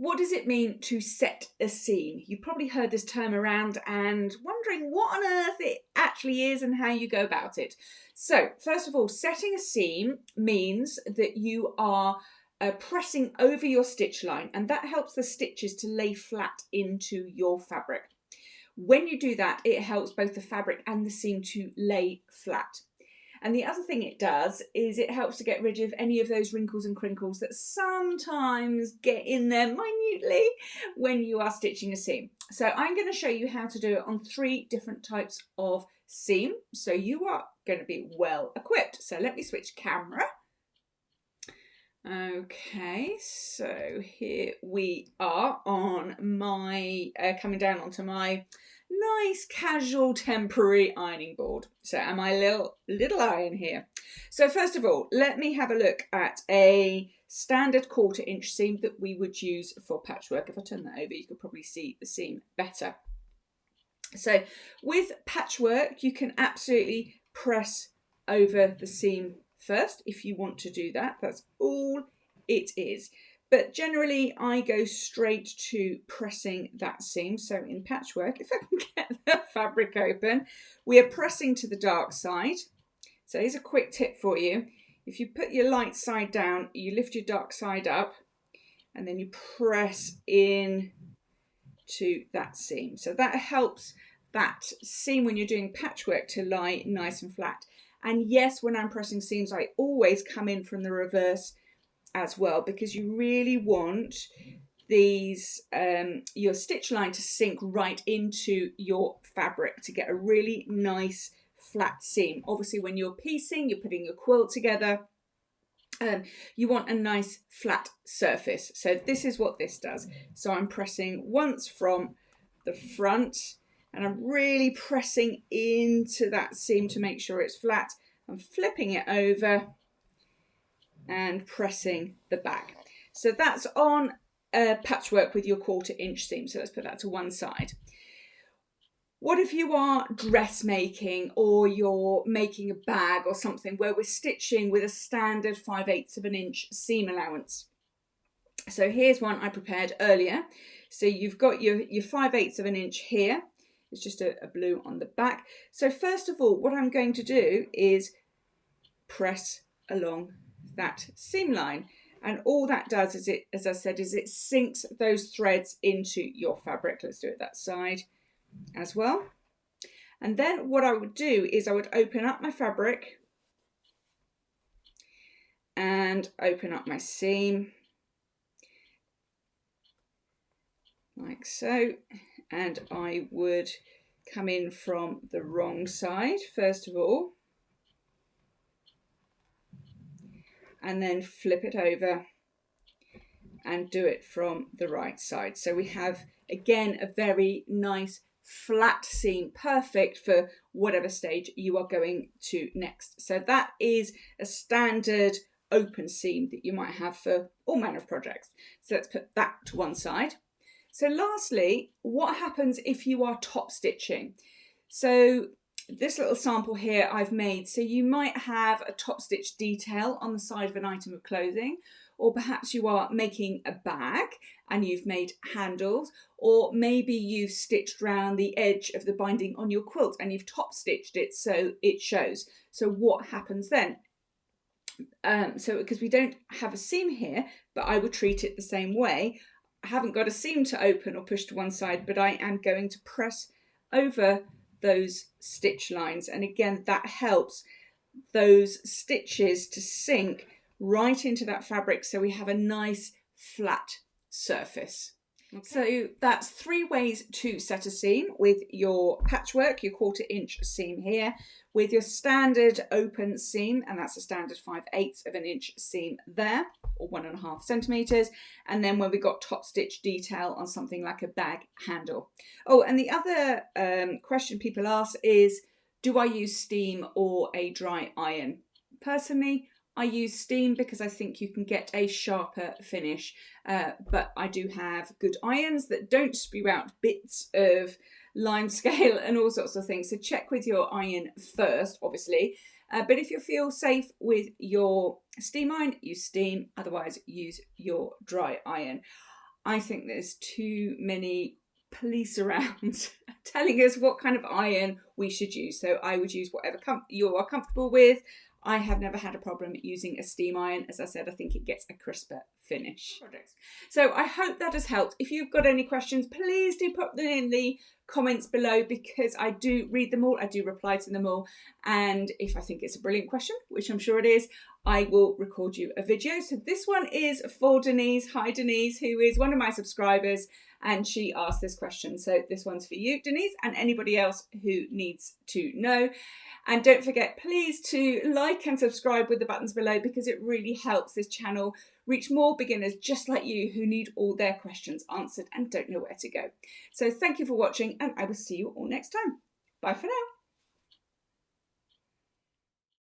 What does it mean to set a seam? You've probably heard this term around and wondering what on earth it actually is and how you go about it. So first of all, setting a seam means that you are pressing over your stitch line, and that helps the stitches to lay flat into your fabric. When you do that, it helps both the fabric and the seam to lay flat. And the other thing it does is it helps to get rid of any of those wrinkles and crinkles that sometimes get in there minutely when you are stitching a seam. So I'm going to show you how to do it on 3 different types of seam, so you are going to be well equipped. So let me switch camera. Okay, so here we are on my, coming down onto my nice casual temporary ironing board. So and my little iron here. So first of all, let me have a look at a standard 1/4 inch seam that we would use for patchwork. If I turn that over, you could probably see the seam better. So with patchwork, you can absolutely press over the seam first if you want to do that. That's all it is. But generally I go straight to pressing that seam. So in patchwork, if I can get the fabric open, we are pressing to the dark side. So here's a quick tip for you. If you put your light side down, you lift your dark side up and then you press in to that seam. So that helps that seam when you're doing patchwork to lie nice and flat. And yes, when I'm pressing seams, I always come in from the reverse as well, because you really want these your stitch line to sink right into your fabric to get a really nice flat seam. Obviously when you're piecing, you're putting your quilt together, you want a nice flat surface. So this is what this does. So I'm pressing once from the front and I'm really pressing into that seam to make sure it's flat. I'm flipping it over and pressing the back. So that's on patchwork with your 1/4 inch seam. So let's put that to one side. What if you are dressmaking or you're making a bag or something where we're stitching with a standard 5/8 of an inch seam allowance? So here's one I prepared earlier. So you've got your 5/8 of an inch here. It's just a blue on the back. So first of all, what I'm going to do is press along that seam line, and all that does is it, as I said, is it sinks those threads into your fabric. Let's do it that side as well. And then what I would do is I would open up my fabric and open up my seam like so, and I would come in from the wrong side first of all, and then flip it over and do it from the right side. So we have, again, a very nice flat seam, perfect for whatever stage you are going to next. So that is a standard open seam that you might have for all manner of projects. So let's put that to one side. So lastly, what happens if you are top stitching? So this little sample here I've made, so you might have a top stitch detail on the side of an item of clothing, or perhaps you are making a bag and you've made handles, or maybe you've stitched round the edge of the binding on your quilt and you've top stitched it so it shows. So what happens then? So because we don't have a seam here, but I would treat it the same way. I haven't got a seam to open or push to one side, but I am going to press over those stitch lines, and again that helps those stitches to sink right into that fabric so we have a nice flat surface. Okay. So that's 3 ways to set a seam: with your patchwork, your 1/4 inch seam here, with your standard open seam, and that's a standard 5/8 of an inch seam there, or 1.5 centimeters, and then when we got top stitch detail on something like a bag handle. Oh, and the other question people ask is, do I use steam or a dry iron? Personally, I use steam because I think you can get a sharper finish, but I do have good irons that don't spew out bits of lime scale and all sorts of things. So check with your iron first, obviously. But if you feel safe with your steam iron, use steam, otherwise use your dry iron. I think there's too many police around telling us what kind of iron we should use. So I would use whatever you are comfortable with. I have never had a problem using a steam iron. As I said, I think it gets a crisper finish. So I hope that has helped. If you've got any questions, please do put them in the comments below, because I do read them all. I do reply to them all. And if I think it's a brilliant question, which I'm sure it is, I will record you a video. So this one is for Denise. Hi, Denise, who is one of my subscribers, and she asked this question. So this one's for you, Denise, and anybody else who needs to know. And don't forget, please, to like and subscribe with the buttons below, because it really helps this channel reach more beginners just like you who need all their questions answered and don't know where to go. So thank you for watching, and I will see you all next time. Bye for now.